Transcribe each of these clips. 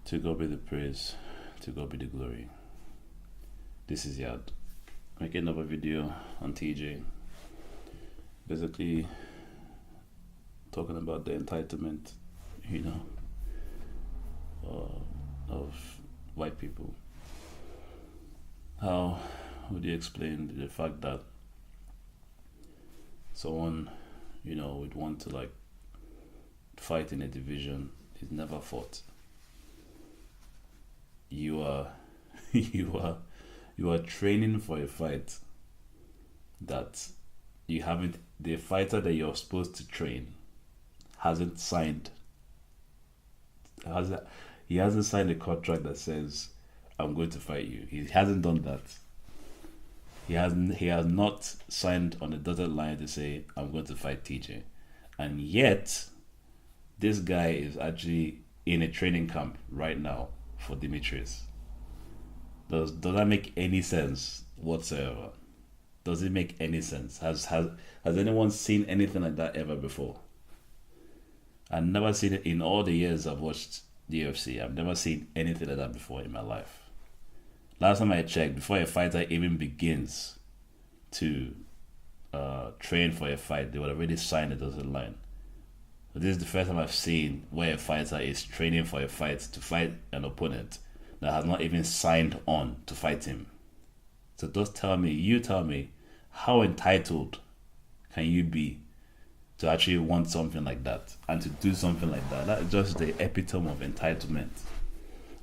To God be the praise, to God be the glory. This is Yad, making another video on TJ. Basically, talking about the entitlement, of white people. How would you explain the fact that someone, would want to fight in a division he's never fought? You are you are training for a fight that you haven't. The fighter that you're supposed to train hasn't signed. He hasn't signed a contract that says I'm going to fight you. He hasn't done that. He has not signed on the dotted line to say I'm going to fight TJ. And yet this guy is actually in a training camp right now for Demetrius. Does that make any sense whatsoever? Does it make any sense? Has anyone seen anything like that ever before? I've never seen it in all the years I've watched the UFC. I've never seen anything like that before in my life. Last time I checked, before a fighter even begins to train for a fight, they would already sign a dotted line. But this is the first time I've seen where a fighter is training for a fight to fight an opponent that has not even signed on to fight him. So just tell me, how entitled can you be to actually want something like that and to do something like that? That's just the epitome of entitlement.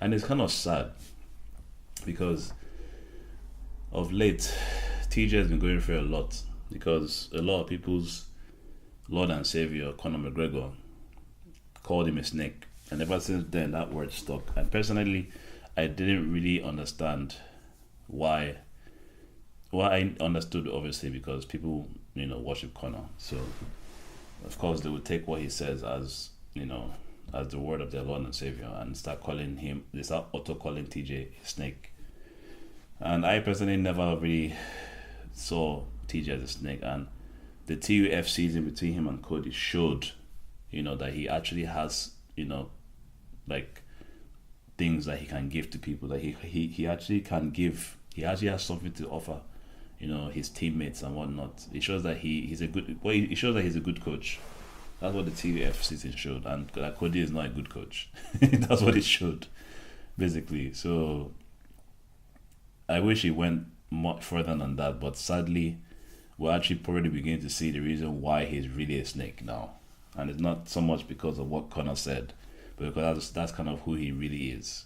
And it's kind of sad because of late, TJ has been going through a lot because a lot of people's Lord and Savior, Conor McGregor, called him a snake. And ever since then, that word stuck. And personally, I didn't really understand why. Well, I understood, obviously, because people, worship Conor. So, of course, they would take what he says as, as the word of their Lord and Savior and start auto-calling TJ a snake. And I personally never really saw TJ as a snake. And the TUF season between him and Cody showed, that he actually has, things that he can give to people, that he actually can give. He actually has something to offer, his teammates and whatnot. It shows that he's a good. Well, it shows that he's a good coach. That's what the TUF season showed, and that Cody is not a good coach. That's what it showed, basically. So I wish he went much further than that, but sadly, we're actually probably beginning to see the reason why he's really a snake now, and it's not so much because of what Conor said, but because that's kind of who he really is.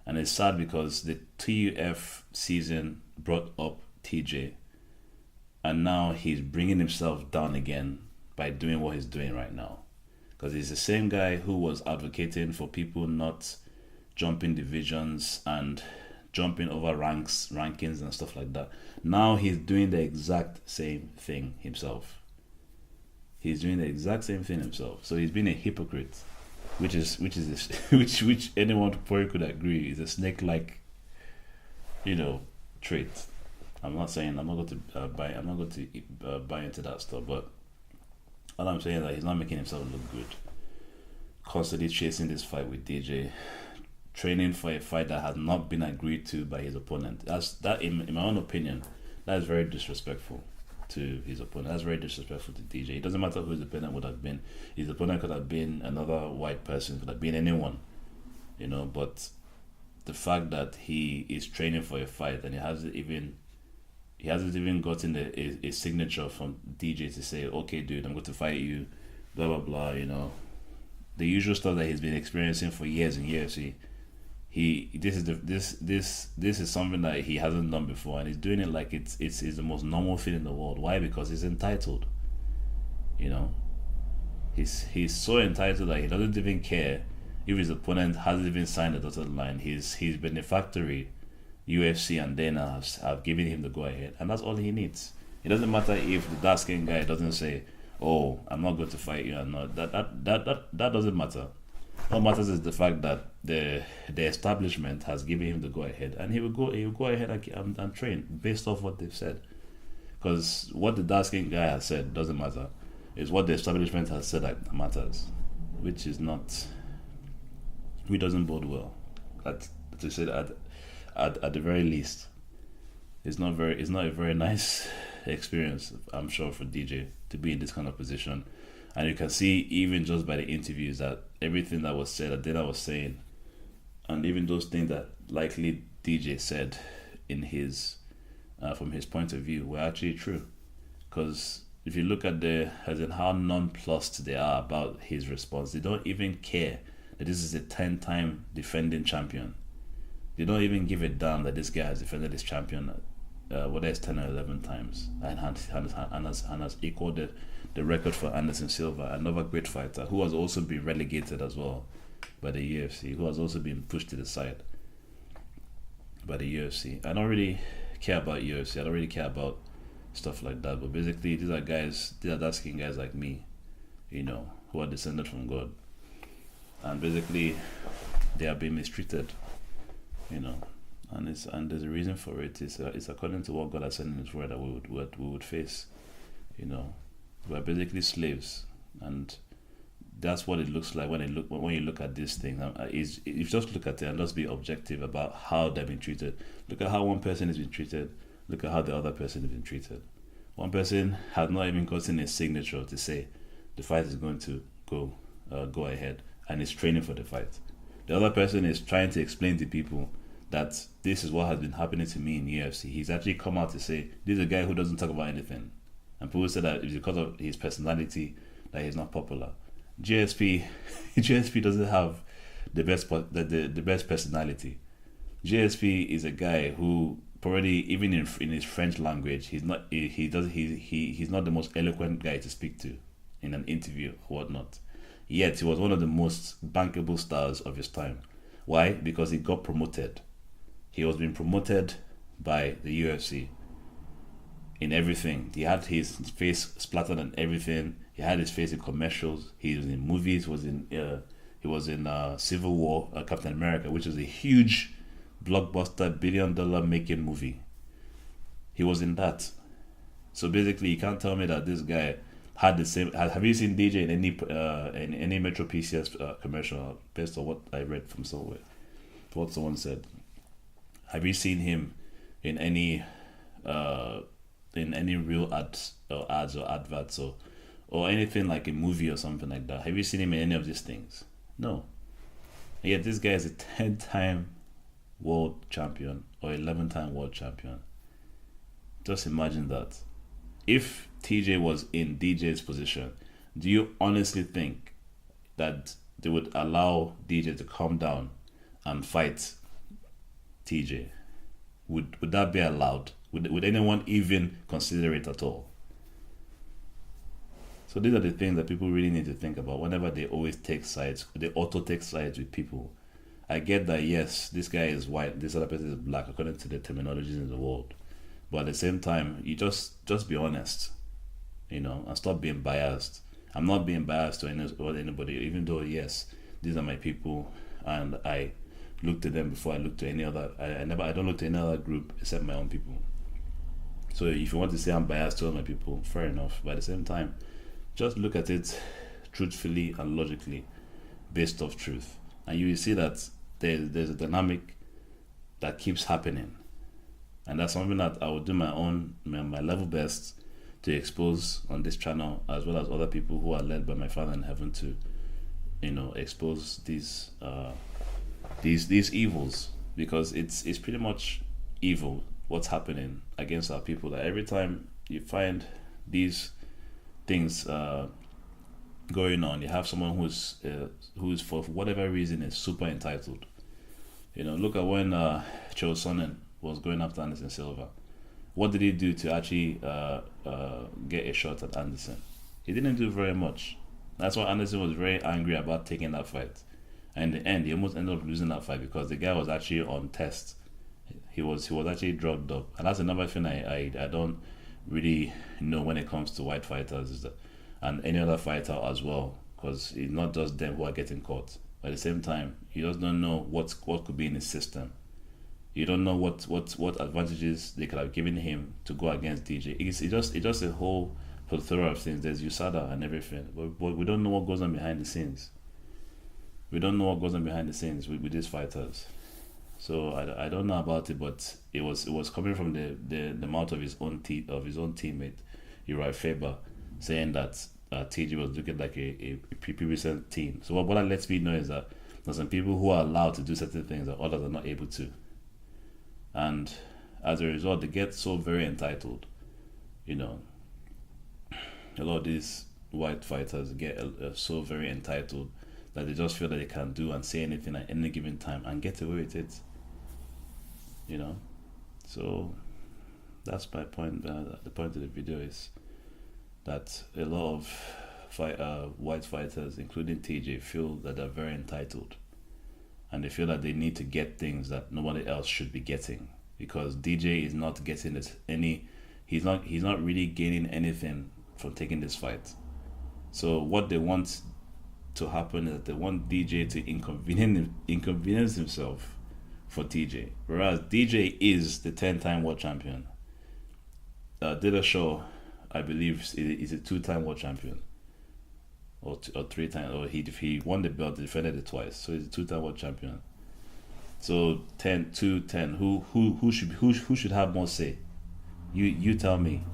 And it's sad because the TUF season brought up TJ, and now he's bringing himself down again by doing what he's doing right now. Because he's the same guy who was advocating for people not jumping divisions and jumping over rankings and stuff like that. Now he's doing the exact same thing himself. He's doing the exact same thing himself. So he's being a hypocrite, which anyone probably could agree is a snake-like, trait. I'm not going to buy into that stuff, but all I'm saying is that he's not making himself look good. Constantly chasing this fight with DJ, training for a fight that has not been agreed to by his opponent. In my own opinion, that is very disrespectful to his opponent. That's very disrespectful to DJ. It doesn't matter who his opponent would have been. His opponent could have been another white person, could have been anyone, but the fact that he is training for a fight and he hasn't even gotten a signature from DJ to say, okay, dude, I'm going to fight you, blah blah blah. The usual stuff that he's been experiencing for years and years. This is something that he hasn't done before, and he's doing it like it's the most normal thing in the world. Why? Because he's entitled. He's so entitled that he doesn't even care if his opponent hasn't even signed a dotted line. His benefactory, UFC and Dana have given him the go ahead, and that's all he needs. It doesn't matter if the dark skinned guy doesn't say, "Oh, I'm not going to fight you," or not. That doesn't matter. What matters is the fact that the establishment has given him the go ahead, and he will go ahead and train based off what they've said. Because what the dark skinned guy has said doesn't matter. It's what the establishment has said that matters, which doesn't bode well At to say that at the very least, it's not a very nice experience. I'm sure for DJ to be in this kind of position, and you can see even just by the interviews that everything that was said, that Dana was saying, and even those things that likely DJ said in his from his point of view were actually true. Because if you look at the as in how nonplussed they are about his response, they don't even care that this is a 10-time defending champion. They don't even give a damn that this guy has defended his champion, whether it's 10 or 11 times, and has equaled the record for Anderson Silva, another great fighter who has also been relegated as well by the UFC, who has also been pushed to the side by the UFC. I don't really care about UFC. I don't really care about stuff like that. But basically, these are dark skinned guys like me, who are descended from God, and basically, they are being mistreated, and there's a reason for it. It's according to what God has said in His Word that we would face, we're basically slaves, and that's what it looks like when you look at these things. If you just look at it and just be objective about how they've been treated. Look at how one person has been treated. Look at how the other person has been treated. One person has not even gotten a signature to say the fight is going to go ahead, and is training for the fight. The other person is trying to explain to people that this is what has been happening to me in UFC. He's actually come out to say this is a guy who doesn't talk about anything, and people say that it's because of his personality that he's not popular. GSP doesn't have the best personality. GSP is a guy who probably even in his French language he's not the most eloquent guy to speak to in an interview or whatnot. Yet he was one of the most bankable stars of his time. Why? Because he got promoted. He was being promoted by the UFC in everything. He had his face splattered on everything. He had his face in commercials. He was in movies. He was in Civil War, Captain America, which is a huge blockbuster $1 billion making movie. He was in that. So basically, you can't tell me that this guy had the same. Have you seen DJ in any Metro PCS commercial? Based on what I read from somewhere, what someone said. Have you seen him in any real ads or adverts or anything like a movie or something like that? Have you seen him in any of these things? No. And yet this guy is a 10-time world champion or 11-time world champion. Just imagine that. If TJ was in DJ's position, do you honestly think that they would allow DJ to calm down and fight TJ? Would that be allowed? Would anyone even consider it at all? So these are the things that people really need to think about whenever they always take sides. They auto take sides with people. I get that, yes, this guy is white, this other person is black, according to the terminologies in the world. But at the same time, you just be honest, and stop being biased. I'm not being biased to anybody, even though, yes, these are my people, and I look to them before I look to any other. I don't look to any other group except my own people. So if you want to say I'm biased towards my people, fair enough. But at the same time, just look at it truthfully and logically, based off truth, and you will see that there's a dynamic that keeps happening, and that's something that I will do my level best to expose on this channel, as well as other people who are led by my Father in heaven to, expose these evils, because it's pretty much evil what's happening against our people. That every time you find these things going on, you have someone who's for whatever reason is super entitled. Look at when Chael Sonnen was going after Anderson Silva. What did he do to actually get a shot at Anderson? He didn't do very much. That's why Anderson was very angry about taking that fight. And in the end, he almost ended up losing that fight because the guy was actually on test. He was actually drugged up. And that's another thing I don't really know when it comes to white fighters, is that, and any other fighter as well, because it's not just them who are getting caught. But at the same time, you just don't know what could be in his system. You don't know what advantages they could have given him to go against DJ. It's just a whole plethora of things. There's USADA and everything, but we don't know what goes on behind the scenes. We don't know what goes on behind the scenes with these fighters. So I don't know about it, but it was coming from the mouth of his own teammate, Uriah Faber, saying that TJ was looking like a pre-recent team. So what that lets me know is that there's some people who are allowed to do certain things that others are not able to, and as a result, they get so very entitled. You know, a lot of these white fighters get so very entitled that they just feel that they can do and say anything at any given time and get away with it. You know, so that's my point. The point of the video is that a lot of white fighters, including TJ, feel that they're very entitled, and they feel that they need to get things that nobody else should be getting because DJ is not getting this any. He's not really gaining anything from taking this fight. So what they want to happen is that they want DJ to inconvenience himself for TJ, whereas DJ is the 10-time world champion. Dillashaw, I believe, is a 2-time world champion, or 3 times, or he won the belt, defended it twice, so he's a 2-time world champion. So 10, 2, 10. Who should have more say? You tell me.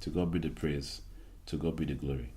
To God be the praise. To God be the glory.